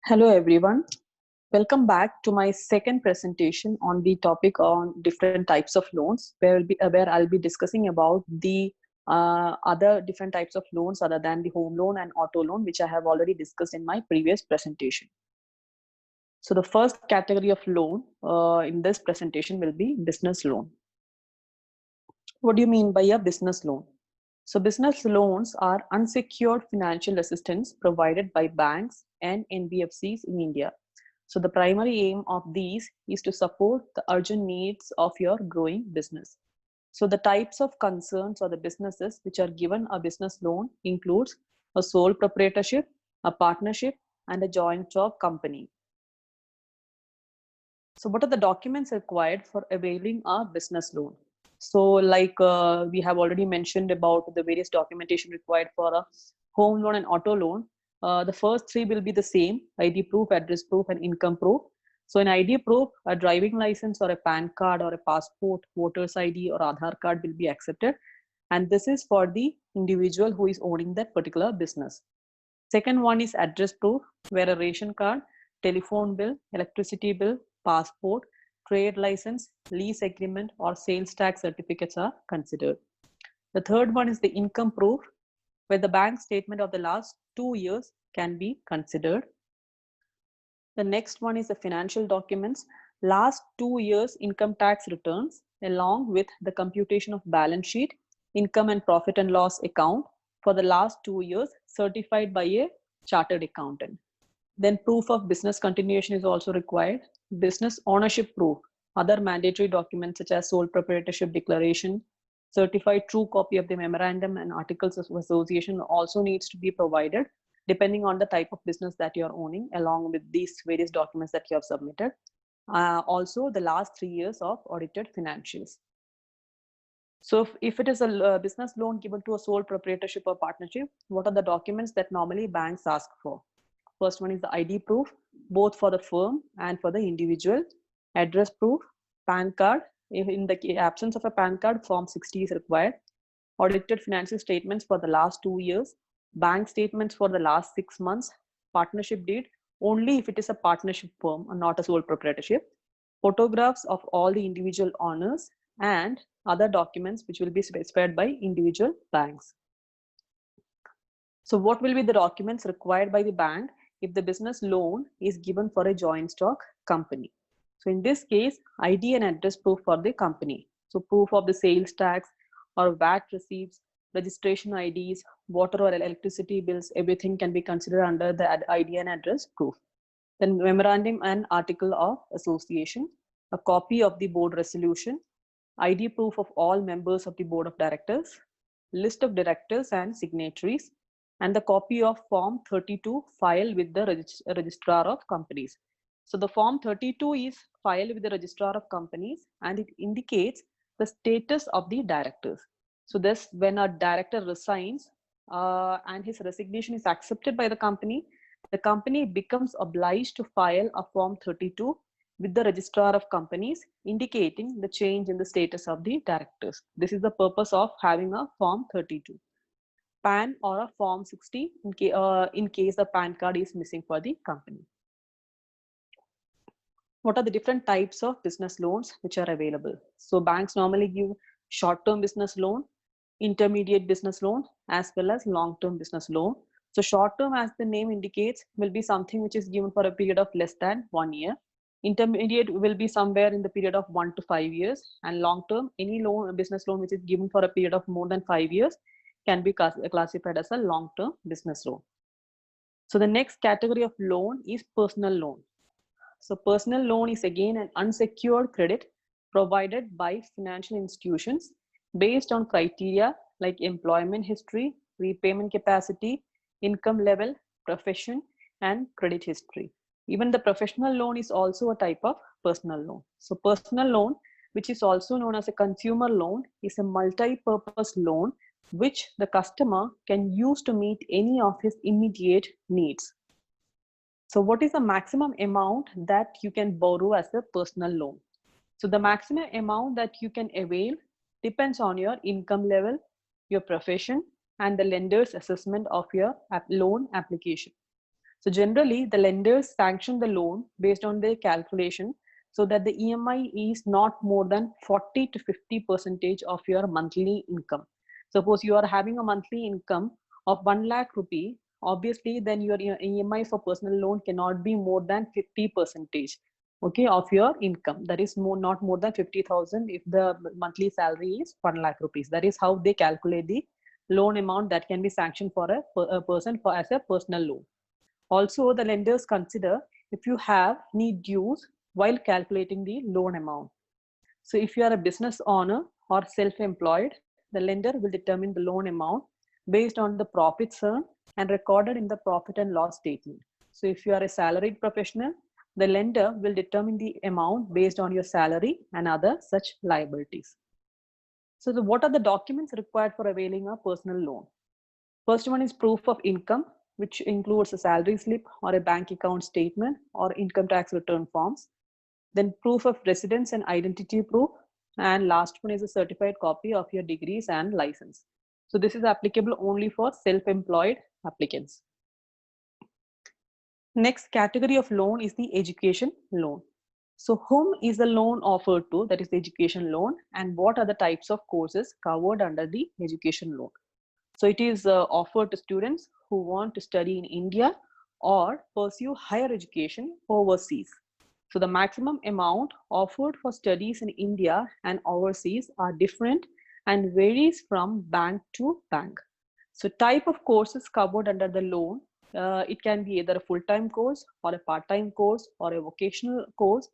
Hello everyone. Welcome back to my second presentation on the topic on different types of loans, where I'll be discussing about the other different types of loans other than the home loan and auto loan, which I have already discussed in my previous presentation. So the first category of loan in this presentation will be business loan. What do you mean by a business loan? So business loans are unsecured financial assistance provided by banks and NBFCs in India. So the primary aim of these is to support the urgent needs of your growing business. So the types of concerns or the businesses which are given a business loan includes a sole proprietorship, a partnership, and a joint stock company. So what are the documents required for availing a business loan? So we have already mentioned about the various documentation required for a home loan and auto loan. The first three will be the same: ID proof, address proof, and income proof. So in ID proof, a driving license or a PAN card or a passport, voter's ID or Aadhaar card will be accepted. And this is for the individual who is owning that particular business. Second one is address proof, where a ration card, telephone bill, electricity bill, passport, trade license, lease agreement, or sales tax certificates are considered. The third one is the income proof, where the bank statement of the last 2 years can be considered. The next one is the financial documents, last 2 years income tax returns, along with the computation of balance sheet, income and profit and loss account for the last 2 years, certified by a chartered accountant. Then proof of business continuation is also required. Business ownership proof, other mandatory documents such as sole proprietorship declaration, certified true copy of the memorandum and articles of association also needs to be provided depending on the type of business that you're owning, along with these various documents that you have submitted. Also the last 3 years of audited financials. So if it is a business loan given to a sole proprietorship or partnership, what are the documents that normally banks ask for? First one is the ID proof, both for the firm and for the individual. Address proof, PAN card. In the absence of a PAN card, Form 60 is required. Audited financial statements for the last 2 years. Bank statements for the last 6 months. Partnership deed, only if it is a partnership firm and not a sole proprietorship. Photographs of all the individual owners and other documents which will be specified by individual banks. So what will be the documents required by the bank if the business loan is given for a joint stock company? So in this case, ID and address proof for the company. So proof of the sales tax or VAT receipts, registration IDs, water or electricity bills, everything can be considered under the ID and address proof. Then memorandum and article of association, a copy of the board resolution, ID proof of all members of the board of directors, list of directors and signatories, and the copy of Form 32 filed with the Registrar of Companies. So the Form 32 is filed with the Registrar of Companies and it indicates the status of the directors. So this, when a director resigns and his resignation is accepted by the company becomes obliged to file a Form 32 with the Registrar of Companies indicating the change in the status of the directors. This is the purpose of having a Form 32. PAN or a Form 60 in case the PAN card is missing for the company. What are the different types of business loans which are available? So banks normally give short-term business loan, intermediate business loan, as well as long-term business loan. So short-term, as the name indicates, will be something which is given for a period of less than 1 year. Intermediate will be somewhere in the period of 1 to 5 years, and long-term, any loan, business loan which is given for a period of more than 5 years can be classified as a long-term business loan. So the next category of loan is personal loan. So personal loan is again an unsecured credit provided by financial institutions based on criteria like employment history, repayment capacity, income level, profession, and credit history. Even the professional loan is also a type of personal loan. So personal loan, which is also known as a consumer loan, is a multi-purpose loan which the customer can use to meet any of his immediate needs. So what is the maximum amount that you can borrow as a personal loan? So the maximum amount that you can avail depends on your income level, your profession, and the lender's assessment of your loan application. So generally, the lenders sanction the loan based on their calculation so that the EMI is not more than 40 to 50% of your monthly income. Suppose you are having a monthly income of 1 lakh rupee, obviously then your EMI for personal loan cannot be more than 50%, okay, of your income. That is not more than 50,000 if the monthly salary is 1 lakh rupees. That is how they calculate the loan amount that can be sanctioned for a person for as a personal loan. Also, the lenders consider if you have any dues while calculating the loan amount. So if you are a business owner or self-employed, the lender will determine the loan amount based on the profits earned and recorded in the profit and loss statement. So if you are a salaried professional, the lender will determine the amount based on your salary and other such liabilities. So what are the documents required for availing a personal loan? First one is proof of income, which includes a salary slip or a bank account statement or income tax return forms. Then proof of residence and identity proof. And last one is a certified copy of your degrees and license. So this is applicable only for self-employed applicants. Next category of loan is the education loan. So whom is the loan offered to, that is the education loan, and what are the types of courses covered under the education loan? So it is offered to students who want to study in India or pursue higher education overseas. So the maximum amount offered for studies in India and overseas are different and varies from bank to bank. So type of courses covered under the loan, it can be either a full-time course or a part-time course or a vocational course,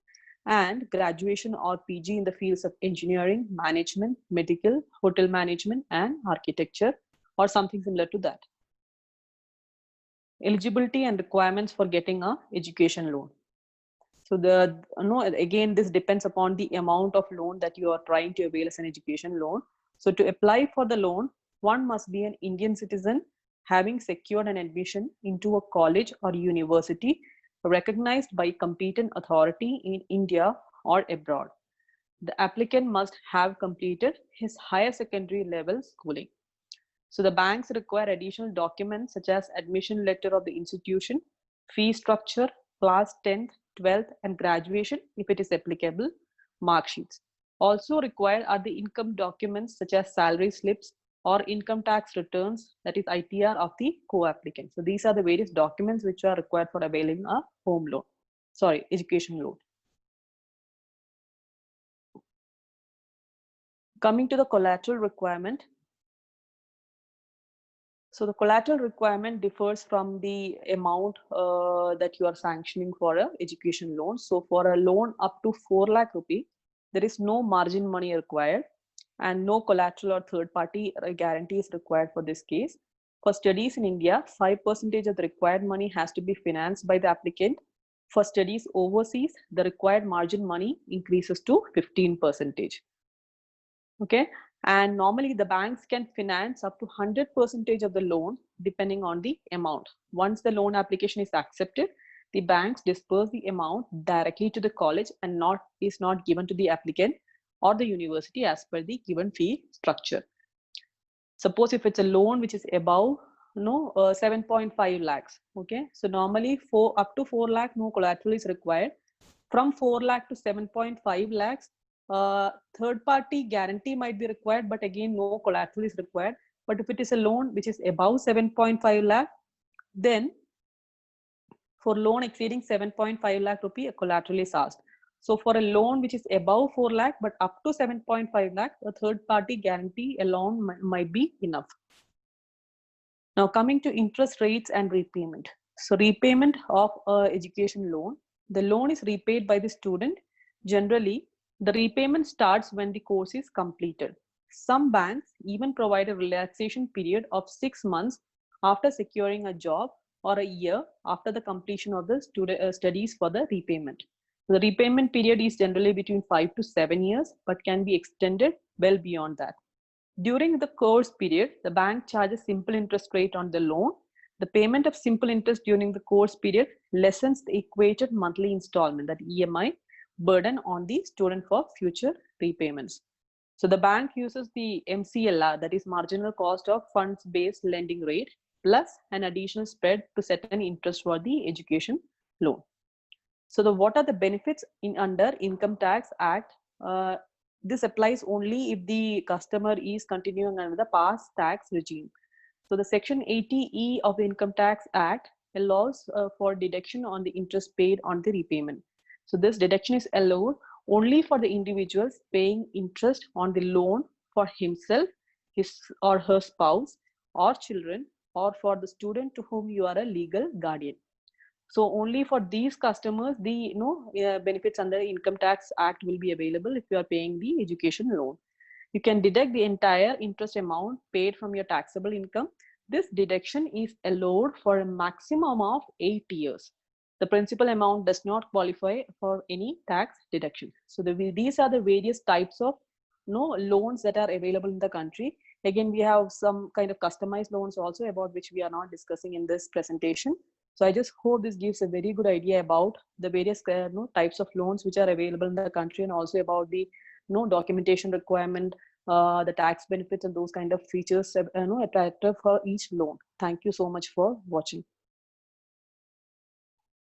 and graduation or PG in the fields of engineering, management, medical, hotel management, and architecture, or something similar to that. Eligibility and requirements for getting a education loan. So again, this depends upon the amount of loan that you are trying to avail as an education loan. So to apply for the loan, one must be an Indian citizen having secured an admission into a college or university recognized by competent authority in India or abroad. The applicant must have completed his higher secondary level schooling. So the banks require additional documents such as admission letter of the institution, fee structure, class 10th, 12th, and graduation if it is applicable, mark sheets. Also required are the income documents such as salary slips or income tax returns, that is ITR of the co-applicant. So these are the various documents which are required for availing a education loan. Coming to the collateral requirement. So the collateral requirement differs from the amount that you are sanctioning for a education loan. So for a loan up to 4 lakh rupee, there is no margin money required and no collateral or third party guarantee is required for this case. For studies in India, 5% of the required money has to be financed by the applicant. For studies overseas, the required margin money increases to 15%. Okay. And normally the banks can finance up to 100% of the loan depending on the amount. Once the loan application is accepted, the banks disperse the amount directly to the college and is not given to the applicant or the university as per the given fee structure. Suppose if it's a loan which is above 7.5 lakhs. Okay, so normally up to 4 lakh no collateral is required. From 4 lakh to 7.5 lakhs, third party guarantee might be required, but again no collateral is required. But if it is a loan which is above 7.5 lakh, then for loan exceeding 7.5 lakh rupee, a collateral is asked. So for a loan which is above 4 lakh but up to 7.5 lakh, a third party guarantee alone might be enough. Now coming to interest rates and repayment. So repayment of education loan, the loan is repaid by the student. Generally, the repayment starts when the course is completed. Some banks even provide a relaxation period of 6 months after securing a job or a year after the completion of the studies for the repayment. The repayment period is generally between 5 to 7 years, but can be extended well beyond that. During the course period, the bank charges simple interest rate on the loan. The payment of simple interest during the course period lessens the equated monthly installment, that EMI, burden on the student for future repayments. So the bank uses the MCLR, that is marginal cost of funds based lending rate, plus an additional spread to set an interest for the education loan. So what are the benefits in under Income Tax Act? This applies only if the customer is continuing under the past tax regime. So the Section 80E of the Income Tax Act allows for deduction on the interest paid on the repayment. So this deduction is allowed only for the individuals paying interest on the loan for himself, his or her spouse, or children, or for the student to whom you are a legal guardian. So only for these customers, the benefits under the Income Tax Act will be available if you are paying the education loan. You can deduct the entire interest amount paid from your taxable income. This deduction is allowed for a maximum of 8 years. The principal amount does not qualify for any tax deduction. So these are the various types of loans that are available in the country. Again, we have some kind of customized loans also, about which we are not discussing in this presentation. So I just hope this gives a very good idea about the various types of loans which are available in the country, and also about the documentation requirement, the tax benefits, and those kind of features attractive for each loan. Thank you so much for watching.